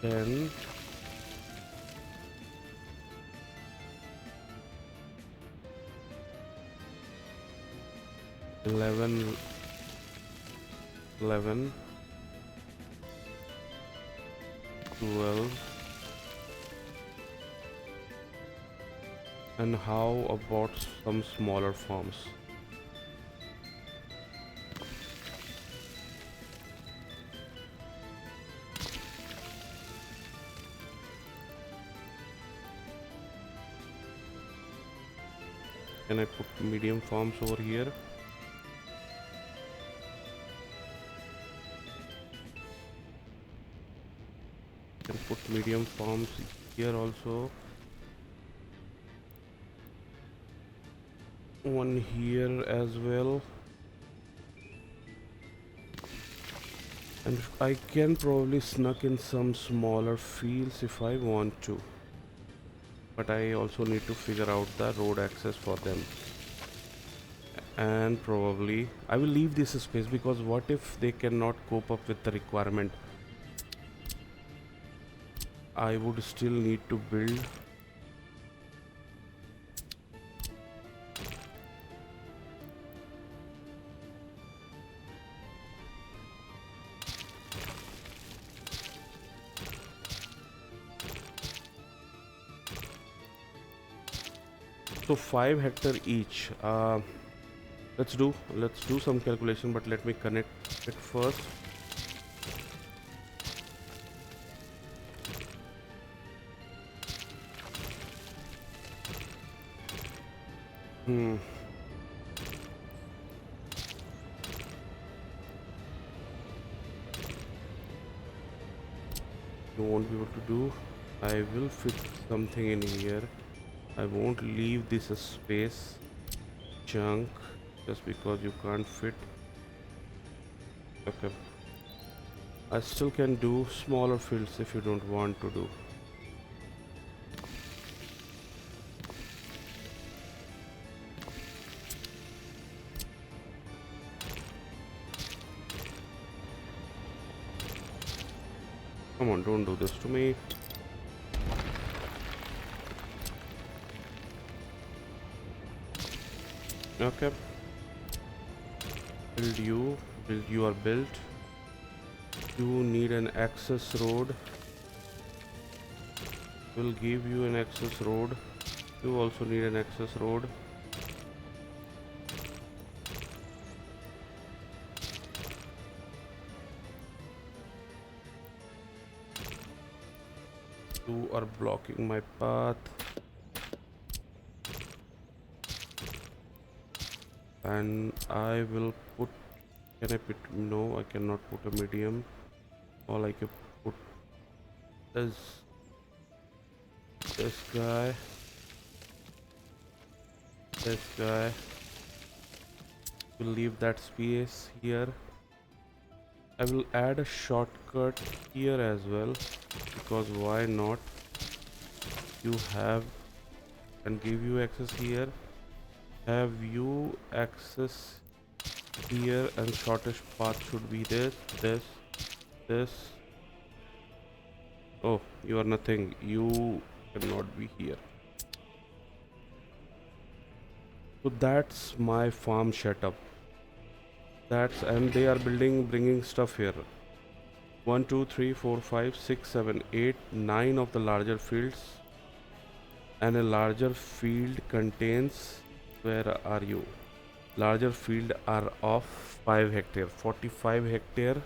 10. 11. 12. And how about some smaller farms? Can I put medium farms over here? Can put medium farms here also. One here as well. And I can probably snuck in some smaller fields if I want to. But I also need to figure out the road access for them. And probably I will leave this space, because what if they cannot cope up with the requirement? I would still need to build. So 5 hectare each. Let's do some calculation, but let me connect it first. Hmm. You won't be able to do. I will fit something in here. I won't leave this space chunk just because you can't fit. Okay. I still can do smaller fields if you don't want to do. Come on, don't do this to me. Okay. Build you are built. You need an access road. We'll give you an access road. You also need an access road. You are blocking my path. And I will put, can I put, no, I cannot put a medium. All I can put is this guy, will leave that space here. I will add a shortcut here as well, because why not? You have, and give you access here, have you access here, and shortest path should be this. Oh, you are nothing, you cannot be here. So that's my farm setup. That's, and they are bringing stuff here. 1 2 3 4 5 6 7 8 9 of the larger fields, and a larger field contains, where are you? Larger field are of 5 hectare, 45 hectare,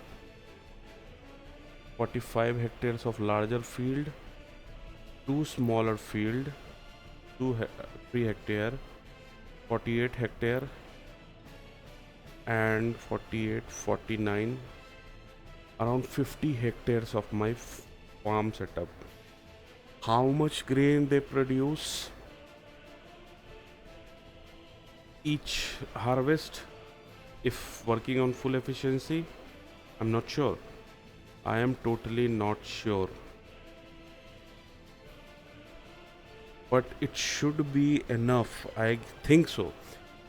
45 hectares of larger field, 2 smaller field, 3 hectare, 48 hectare, and 48 49, around 50 hectares of my farm setup. How much grain they produce each harvest, if working on full efficiency, I'm not sure. I am totally not sure, but it should be enough, I think so.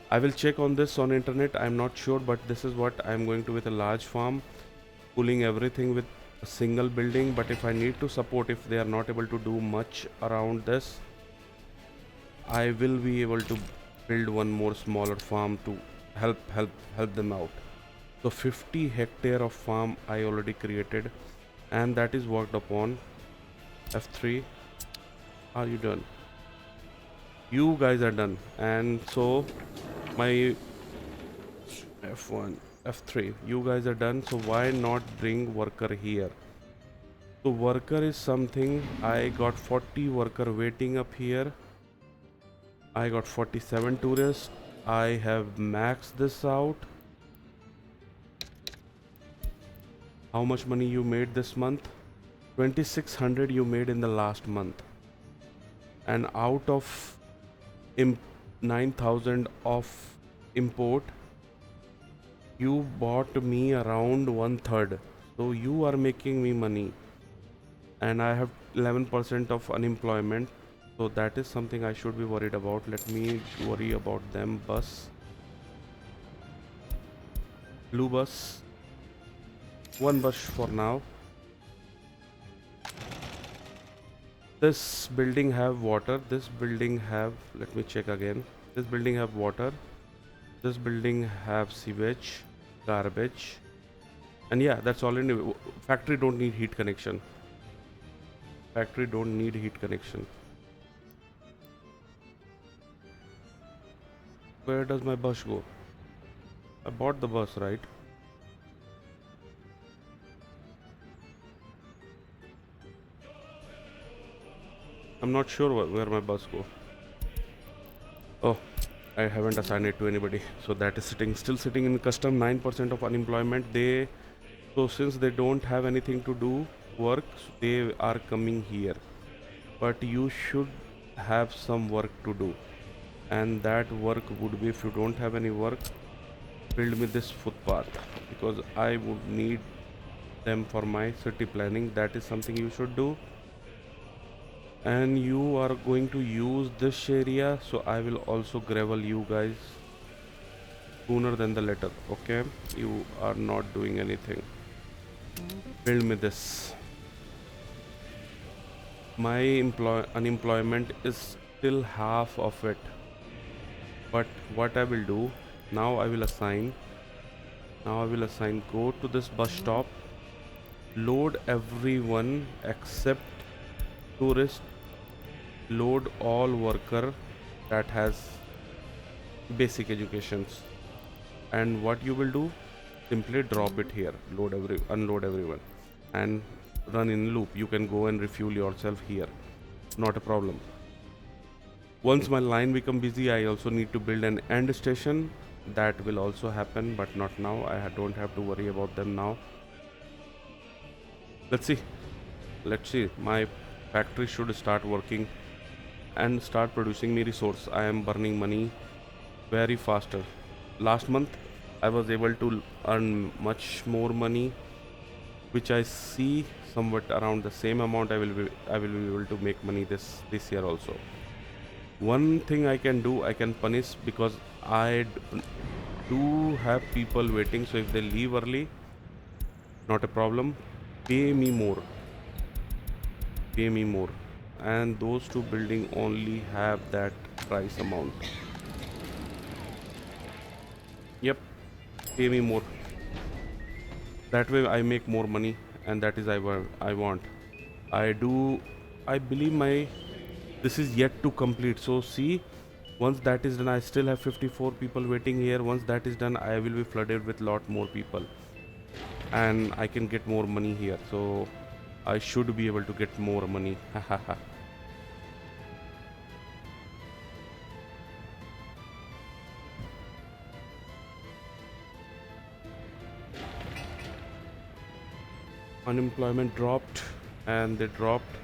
I will check on this on internet, I'm not sure, but this is what I'm going to with a large farm, pulling everything with a single building. But if I need to support, if they are not able to do much around this, I will be able to build one more smaller farm to help them out. So 50 hectare of farm I already created, and that is worked upon. F3. Are you done? You guys are done. And so my F1, F3. You guys are done. So why not bring worker here? So worker is something. I got 40 worker waiting up here. I got 47 tourists. I have maxed this out. How much money you made this month? 2600 you made in the last month. And out of 9000 of import, you bought me around one third. So you are making me money. And I have 11% of unemployment. So that is something I should be worried about. Let me worry about them. Bus. Blue bus. One bus for now. This building have water. This building have, let me check again. This building have water. This building have sewage, garbage. And yeah, that's all in. Factory don't need heat connection. Factory don't need heat connection. Where does my bus go? I bought the bus, right? I'm not sure where my bus go. Oh, I haven't assigned it to anybody. So that is still sitting in custom. 9% of unemployment. So since they don't have anything to do work, they are coming here. But you should have some work to do. And that work would be, if you don't have any work, build me this footpath. Because I would need them for my city planning. That is something you should do. And you are going to use this area, so I will also gravel you guys sooner than the later. Okay, you are not doing anything. Build me this. My unemployment is still half of it, but what I will do now, I will assign go to this bus stop, load everyone except tourist, load all worker that has basic educations. And what you will do, simply drop it here, unload everyone and run in loop. You can go and refuel yourself here, not a problem. Once my line become busy, I also need to build an end station. That will also happen, but not now. I don't have to worry about them now. Let's see. My factory should start working and start producing me resource. I am burning money very faster. Last month I was able to earn much more money, which I see somewhat around the same amount. I will be able to make money this year also. One thing I can do, I can punish, because do have people waiting. So if they leave early, not a problem. Pay me more. And those two building only have that price amount. Yep, pay me more. That way I make more money, and that is I want. I believe this is yet to complete. So see, once that is done, I still have 54 people waiting here. Once that is done, I will be flooded with lot more people, and I can get more money here. So I should be able to get more money. Unemployment dropped, and they dropped.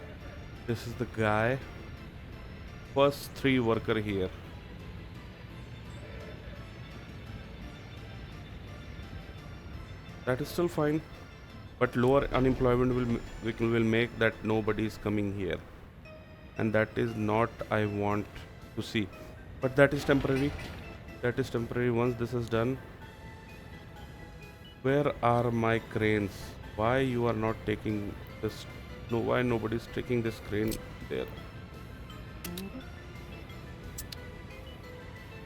This is the guy. First 3 worker here. That is still fine, but lower unemployment will make that nobody is coming here, and that is not I want to see. But that is temporary. Once this is done, where are my cranes? Why you are not taking this? No, why nobody is taking this crane there?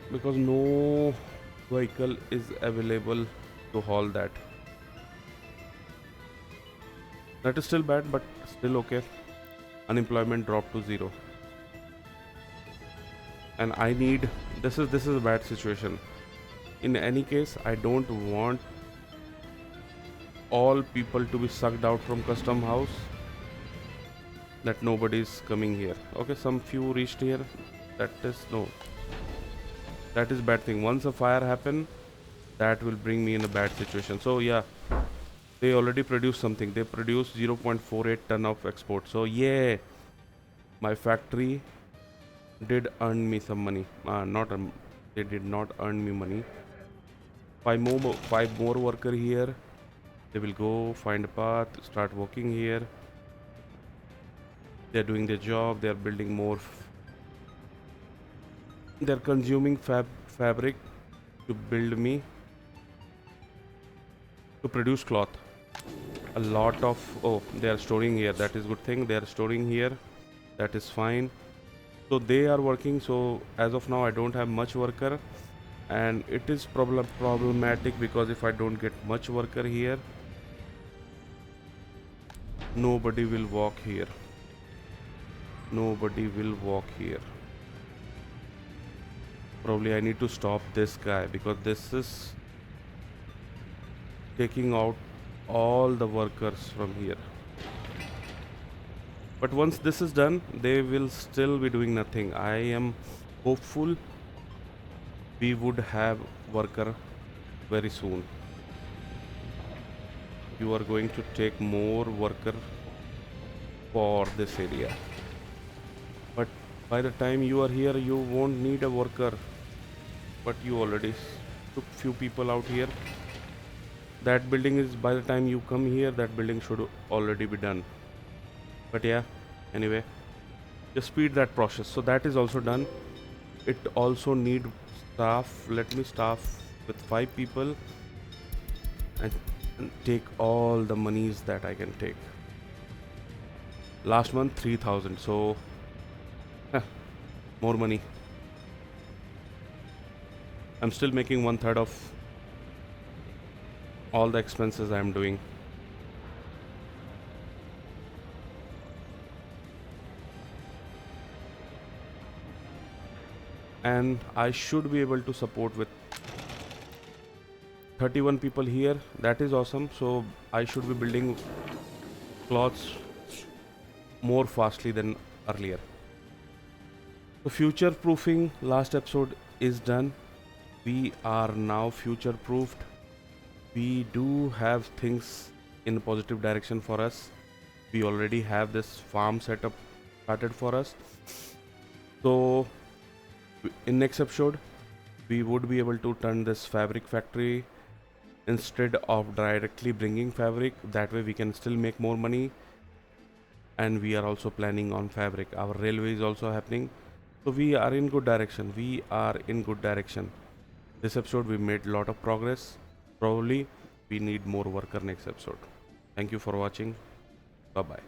Because no vehicle is available to haul that. That is still bad, but still okay. unemployment dropped to 0. And I need, this is a bad situation. In any case, I don't want all people to be sucked out from custom house, that nobody's coming here. Okay, some few reached here. That is no, that is bad thing. Once a fire happen, that will bring me in a bad situation. So yeah, they already produced something. They produced 0.48 ton of export. So yeah, my factory did earn me some money. Not they did not earn me money. Five more worker here. They will go find a path, start working here. They're doing their job. They're building more. They're consuming fabric to build me, to produce cloth. A lot of, oh, they are storing here. That is good thing. They are storing here. That is fine. So they are working. So as of now, I don't have much worker, and it is problematic because if I don't get much worker here, nobody will walk here. Nobody will walk here. Probably I need to stop this guy because this is taking out all the workers from here. But once this is done, they will still be doing nothing. I am hopeful we would have worker very soon. You are going to take more worker for this area. But by the time you are here, you won't need a worker. But you already took few people out here. That building is, by the time you come here, that building should already be done. But yeah, anyway, just speed that process. So that is also done. It also need staff. Let me staff with 5 people and take all the monies that I can take. Last month 3,000, so more money. I'm still making 1/3 of all the expenses I'm doing. And I should be able to support with 31 people here. That is awesome. So I should be building cloths more fastly than earlier. So future proofing, last episode is done. We are now future proofed. We do have things in a positive direction for us. We already have this farm setup started for us. So in next episode, we would be able to turn this fabric factory, instead of directly bringing fabric. That way we can still make more money. And we are also planning on fabric. Our railway is also happening. So we are in good direction. We are in good direction. This episode we made a lot of progress. Probably we need more worker next episode. Thank you for watching. Bye bye.